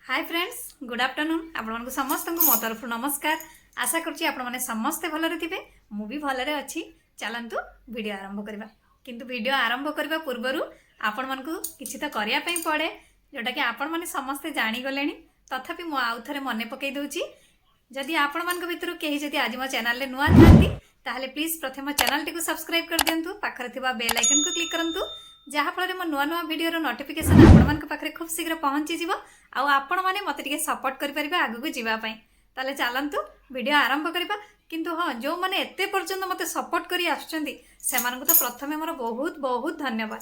Hi friends good afternoon आपण समस्त मो तरफ नमस्कार। आशा करुँची आपण मैंने समस्ते भलरे थे मु भी भलरे अच्छी। चलतु वीडियो आरंभ करवा किंतु वीडियो आरंभ करने पूर्वर आपण मन को किसी तो करने पड़े जोटा कि आपण मैंने समस्ते जानीगले तथापि मु आउ थे मन पकई दूची। जदि आपण मान भितर कहीं जदि आज मो चैनल नुआ था प्लीज प्रथम चैनल टी सब्सक्राइब कर दिंतु पाखरे थिबा बेल आइकन को क्लिक करंतु जहाँफल मो नुआ नुआ वीडियो नोटिफिकेशन आपण पाखे खूब शीघ्र पहुँची जीव आपण मैंने मत टे सपोर्ट करें आगू को जीवाई। ताले चलतु वीडियो आरंभ करवा किंतु हाँ जो मैंने एत पर्यंत मत सपोर्ट कर तो प्रथम मोर बहुत बहुत धन्यवाद।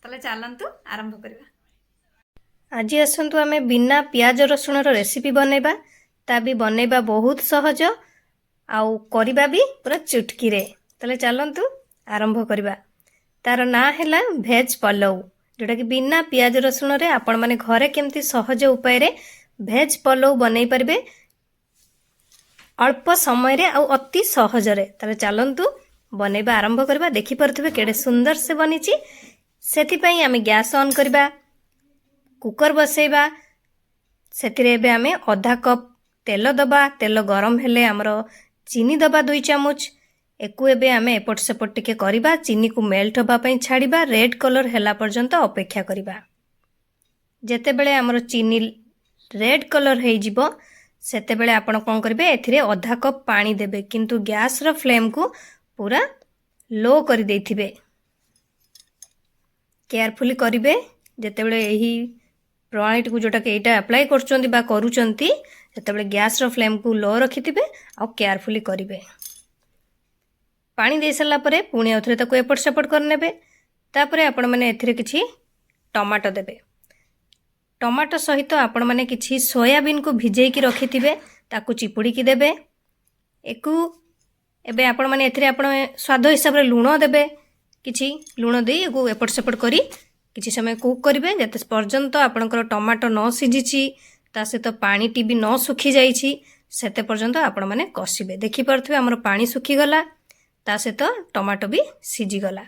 ताले चलतु आरंभ करवा। आज आसतु आम बिना पियाज रसुण रेसिपी बनैबा ता भी बनैबा बहुत सहज आउ करबा भी पूरा चुटकी रे। ताले चलतु आरंभ करवा। तार ना है भेज पलौ जोटा कि बिना पियाज रसुण रे आपण माने घरे केमती सहज उपाय रे भेज पलौ बनई परिबे अल्प समय रे आउ अति सहज रे। ताले चलंतु बनैबा आरंभ करबा। देखि परथिबे केडे सुंदर से बनिची। सेति पई आमे गैस ऑन करबा, कुकर बसैबा। सेतिरे एबे आमे आधा कप तेल दबा। तेल गरम हेले हमरो चीनी दबा 2 चामच। एकु एबे आमे एपट सेपट टिके करिबा। चीनी को मेल्ट होबा पई छाड़िबा। रेड कलर हेला पर्यंत अपेक्षा करिबा। जेते बेले हमरो चीनी रेड कलर हे जिवो सेते बेले आपण कोन करिवे एथिरे आधा कप पानी देबे किंतु गैस रो फ्लेम को पूरा लो कर देथिबे। केयरफुली करिवे जेते बेले एही प्रणाली को जोटा के एटा अप्लाई करचोंदी बा करूचंती सेते बेले गैस रो फ्लेम को लो रखिथिबे आ केयरफुली करिवे। पानी दे सारा पर पुणी आउथरे ताको एपट सेपट करनेबे। तापरे आपण माने एथिरे किछि टमाटो देबे। टमाटो सहित आपण माने किछि सोयाबीन को भिजेई की रखिथिबे ताको चिपुड़ी की देबे। एकु एबे आपण माने एथिरे आपण स्वाद हिसाब रे लूण देबे। किछि लूण देई एकु एपट सेपट करी किछि समय कुक करिवे जते पर्यंत आपणकर टमाटो न सिझिछि ता सहित पानी टी भी न सुखी जाइछि सेते पर्यंत आपण माने कसिबे। देखि परथिबे हमर पानी सुखी गला ता सहित टमाटो भी सीझी गला।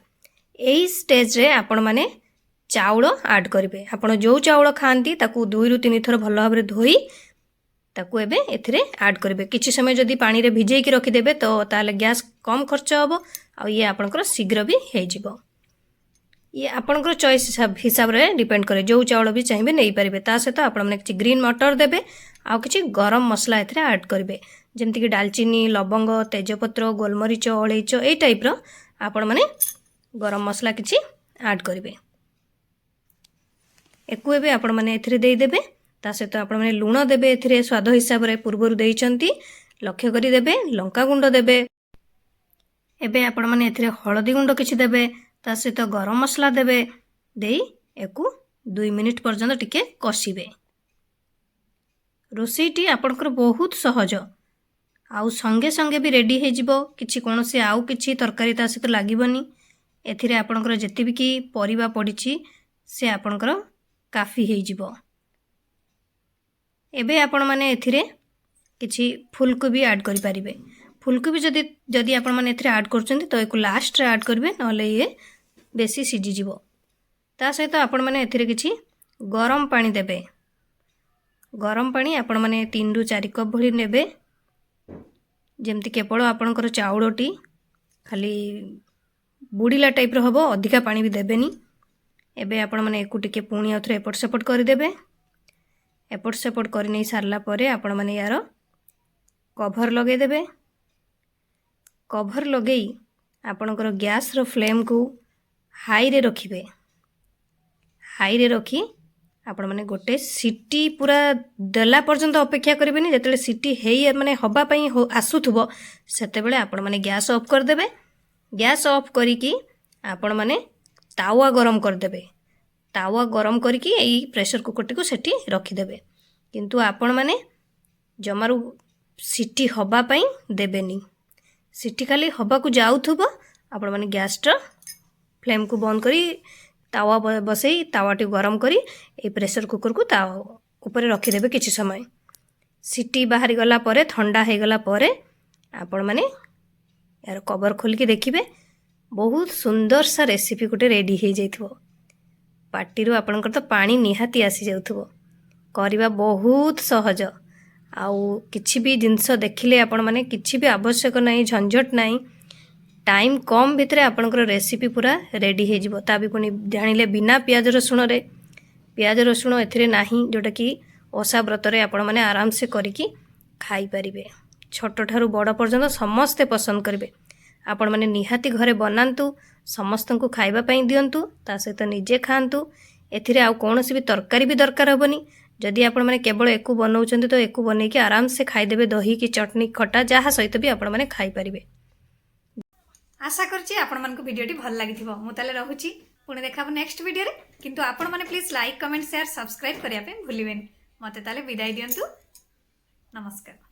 एही स्टेज रे आपण माने चाउल ऐड करिवे। आपण जो चाउल खांती ताकू 2 रु 3 थर भलो भाबरे धोई ताकू एबे एथिरे ऐड करिवे। किछि समय जदी पानी रे भिजेई की रखि देबे तो ताले गैस कम खर्च हबो आ ये आपनकर शीघ्र भी हे जिवो। ये आपनकर चॉइस हिसाब रे डिपेंड करे। जो चाउल भी चाहिए नहीं पारिबे। ता सहित आपण माने किछि ग्रीन मटर देबे आ किछि गरम मसला एथिरे ऐड करिवे जेमति कि दालचीनी, लवंग, तेजपत्र, गोलमरीच, अलैच ए टाइप रो आपण माने गरम मसला किछि ऐड करिवे। एकु एबे आपण माने एथिरे देई देबे। ता सहित आपण माने लूण देबे एथिरे स्वाद हिसाब रे पूर्वरु देइचंती लक्ष्य करी देबे। लंका गुंड देबे। एबे आपण माने एथिरे हळदी गुंड किछि देबे। ता सहित गरम मसला देबे। देई एकु 2 मिनिट पर्यंत टिके कसिबे। रोसेईटी आपणकर बहुत सहज आउ संगे संगे भी रेडी हो जिवो। किछि कोनोसी आउ किछि तरकारी ता सहित लागीबनी। एथिरे आपणकर जेते भी कि परिबा पडिछि से आपणकर काफी हो जिवो। एबे आपण माने एथिरे किछि फूलकोबी ऐड करि परिबे। फूलकोबी जदि जदि आपण माने एथिरे ऐड करचंती तो एको लास्ट रे ऐड करबे नले ये बेसी सिझी जिवो। ता सहित आपण माने एथिरे किछि गरम पानी देबे। गरम पानी आपण माने 3 रु 4 कप भली नेबे जेमती केवल आपणकर चाउलटी खाली बुड़ीला टाइप रो हबो। अधिका पानी भी देबेनी। एबे आपण माने एकु टिके पुणी आउथरे एपट सेपट कर देबे। एपट सेपट कर नै सारला परे आपण माने यार कवर लगे देबे। कवर लगेई आपणकर गैस रो फ्लेम को हाई रे रखिबे। हाई रे रखी आपण माने गोटे सीटी पूरा देला पर्यंत अपेक्षा करेंगे। जिते सीटी है माने हवा पई आसुथबो सेते बेले आपण माने गैस ऑफ कर देबे। गैस ऑफ करिकी आपण माने तावा गरम कर देबे। तावा गरम करिकी एई प्रेशर कुकर को सेठी रखी देबे। किंतु आपण माने जमारू सीटी हवा पई देबेनी। सीटी खाली हवा को जाउथबो आपण माने गैस टा फ्लेम को बंद करी तावा बसई तावाटी गरम करी ए प्रेशर कुकर को ता ऊपर रखिदेबे। किछि समय सीटी बाहरी गला परे ठंडा हो गला परे आपण माने यार कवर खोल के देखिबे। बहुत सुंदर सा रेसिपी गोटे रेडी हो जाइथिबो। पार्टी आपणकर तो पानी निहाती आसी जाउथबो। କରିବା ବହୁତ ସହଜ। ଆଉ କିଛି ବି ଜିନିଷ ଦେଖିଲେ ଆପଣମାନେ କିଛି ବି ଆବଶ୍ୟକ ନାହିଁ, ଝଞ୍ଝଟ ନାହିଁ, ଟାଇମ୍ କମ୍ ଭିତରେ ଆପଣଙ୍କର ରେସିପି ପୁରା ରେଡ଼ି ହେଇଯିବ। ତା ବି ପୁଣି ଜାଣିଲେ ବିନା ପିଆଜ ରସୁଣରେ। ପିଆଜ ରସୁଣ ଏଥିରେ ନାହିଁ, ଯେଉଁଟାକି ଓଷା ବ୍ରତରେ ଆପଣମାନେ ଆରାମସେ କରିକି ଖାଇପାରିବେ। ଛୋଟଠାରୁ ବଡ଼ ପର୍ଯ୍ୟନ୍ତ ସମସ୍ତେ ପସନ୍ଦ କରିବେ। ଆପଣମାନେ ନିହାତି ଘରେ ବନାନ୍ତୁ, ସମସ୍ତଙ୍କୁ ଖାଇବା ପାଇଁ ଦିଅନ୍ତୁ, ତା ସହିତ ନିଜେ ଖାଆନ୍ତୁ। ଏଥିରେ ଆଉ କୌଣସି ବି ତରକାରୀ ବି ଦରକାର ହେବନି। ଯଦି ଆପଣମାନେ କେବଳ ଏକୁ ବନାଉଛନ୍ତି ତ ଏକୁ ବନେଇକି ଆରାମସେ ଖାଇଦେବେ, ଦହି କି ଚଟଣି ଖଟା ଯାହା ସହିତ ବି ଆପଣମାନେ ଖାଇପାରିବେ। आशा करछि आपनମାନଙ୍କୁ भिडियोटी भल लागिथिबो। मु ताले रहुछि, पुणी देखाबो नेक्स्ट भिडियो रे। किंतु आपण माने please like comment share subscribe करिया पे भूलिबेनी। मते ताले विदाई दियंतु। नमस्कार।